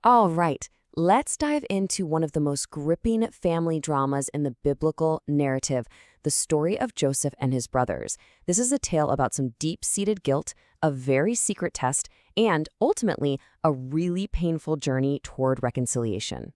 All right, let's dive into one of the most gripping family dramas in the biblical narrative, the story of Joseph and his brothers. This is a tale about some deep-seated guilt, a very secret test, and ultimately, a really painful journey toward reconciliation.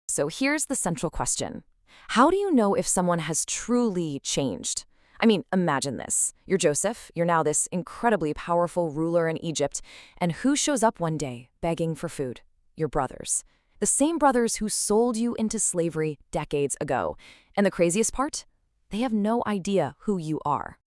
So here's the central question. How do you know if someone has truly changed? I mean, imagine this. You're Joseph, you're now this incredibly powerful ruler in Egypt, and who shows up one day begging for food? Your brothers. The same brothers who sold you into slavery decades ago. And the craziest part? They have no idea who you are.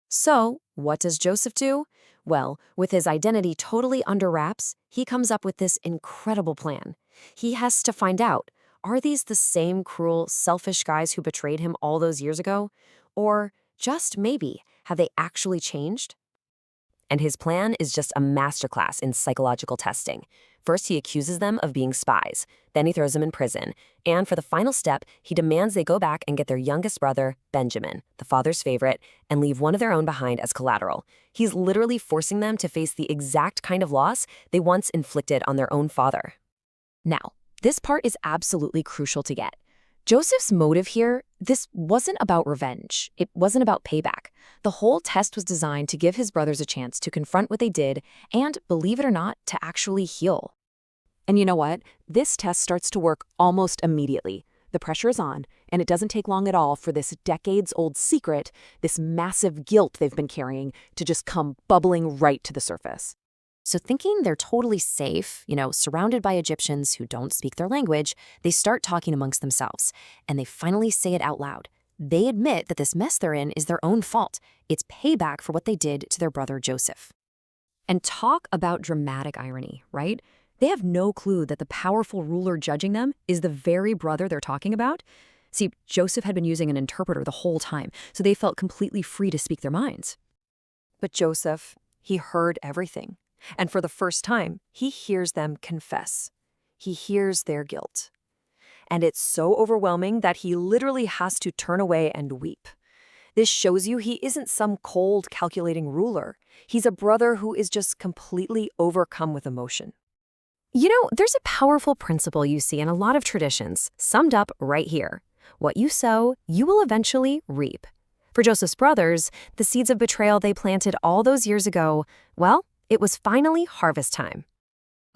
So, what does Joseph do? Well, with his identity totally under wraps, he comes up with this incredible plan. He has to find out, are these the same cruel, selfish guys who betrayed him all those years ago? Or, just maybe, have they actually changed? And his plan is just a masterclass in psychological testing. First, he accuses them of being spies. Then he throws them in prison. And for the final step, he demands they go back and get their youngest brother, Benjamin, the father's favorite, and leave one of their own behind as collateral. He's literally forcing them to face the exact kind of loss they once inflicted on their own father. Now, this part is absolutely crucial to get. Joseph's motive here, this wasn't about revenge. It wasn't about payback. The whole test was designed to give his brothers a chance to confront what they did and, believe it or not, to actually heal. And you know what? This test starts to work almost immediately. The pressure is on, and it doesn't take long at all for this decades-old secret, this massive guilt they've been carrying, to just come bubbling right to the surface. So thinking they're totally safe, surrounded by Egyptians who don't speak their language, they start talking amongst themselves, and they finally say it out loud. They admit that this mess they're in is their own fault. It's payback for what they did to their brother Joseph. And talk about dramatic irony, right? They have no clue that the powerful ruler judging them is the very brother they're talking about. See, Joseph had been using an interpreter the whole time, so they felt completely free to speak their minds. But Joseph, he heard everything. And for the first time, he hears them confess. He hears their guilt. And it's so overwhelming that he literally has to turn away and weep. This shows you he isn't some cold, calculating ruler. He's a brother who is just completely overcome with emotion. There's a powerful principle you see in a lot of traditions, summed up right here. What you sow, you will eventually reap. For Joseph's brothers, the seeds of betrayal they planted all those years ago, well, it was finally harvest time.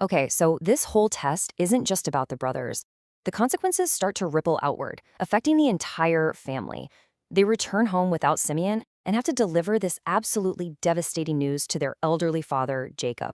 Okay, so this whole test isn't just about the brothers. The consequences start to ripple outward, affecting the entire family. They return home without Simeon and have to deliver this absolutely devastating news to their elderly father, Jacob.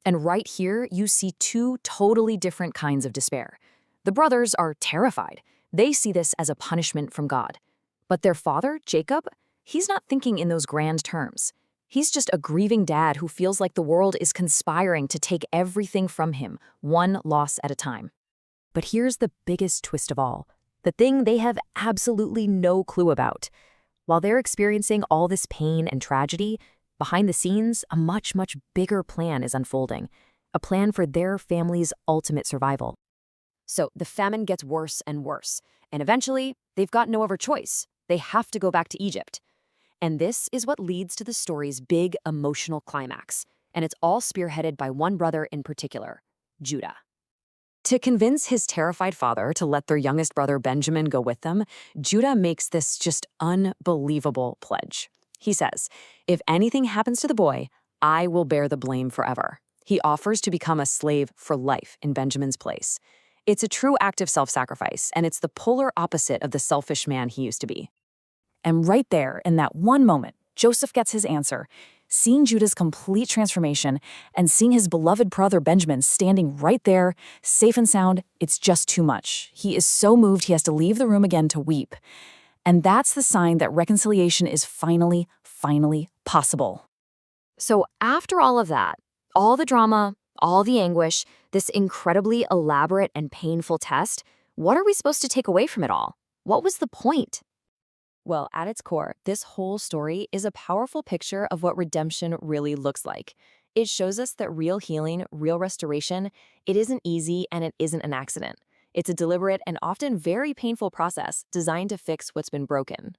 And right here, you see two totally different kinds of despair. The brothers are terrified. They see this as a punishment from God. But their father, Jacob, he's not thinking in those grand terms. He's just a grieving dad who feels like the world is conspiring to take everything from him, one loss at a time. But here's the biggest twist of all, the thing they have absolutely no clue about. While they're experiencing all this pain and tragedy, behind the scenes, a much, much bigger plan is unfolding, a plan for their family's ultimate survival. So the famine gets worse and worse, and eventually, they've got no other choice. They have to go back to Egypt. And this is what leads to the story's big emotional climax, and it's all spearheaded by one brother in particular, Judah. To convince his terrified father to let their youngest brother Benjamin go with them, Judah makes this just unbelievable pledge. He says, "If anything happens to the boy, I will bear the blame forever." He offers to become a slave for life in Benjamin's place. It's a true act of self-sacrifice, and it's the polar opposite of the selfish man he used to be. And right there, in that one moment, Joseph gets his answer. Seeing Judah's complete transformation and seeing his beloved brother Benjamin standing right there, safe and sound, it's just too much. He is so moved he has to leave the room again to weep. And that's the sign that reconciliation is finally possible. So after all of that, all the drama, all the anguish, this incredibly elaborate and painful test, what are we supposed to take away from it all? What was the point? Well, at its core, this whole story is a powerful picture of what redemption really looks like. It shows us that real healing, real restoration, it isn't easy and it isn't an accident. It's a deliberate and often very painful process designed to fix what's been broken.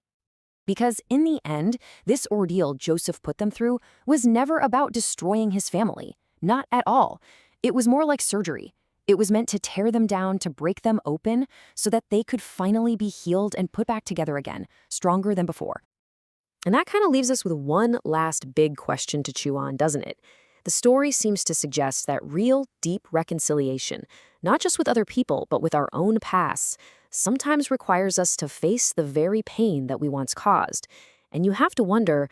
Because in the end, this ordeal Joseph put them through was never about destroying his family. Not at all. It was more like surgery. It was meant to tear them down, to break them open, so that they could finally be healed and put back together again, stronger than before. And that kind of leaves us with one last big question to chew on, doesn't it? The story seems to suggest that real, deep reconciliation, not just with other people, but with our own pasts, sometimes requires us to face the very pain that we once caused. And you have to wonder,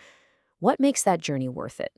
what makes that journey worth it?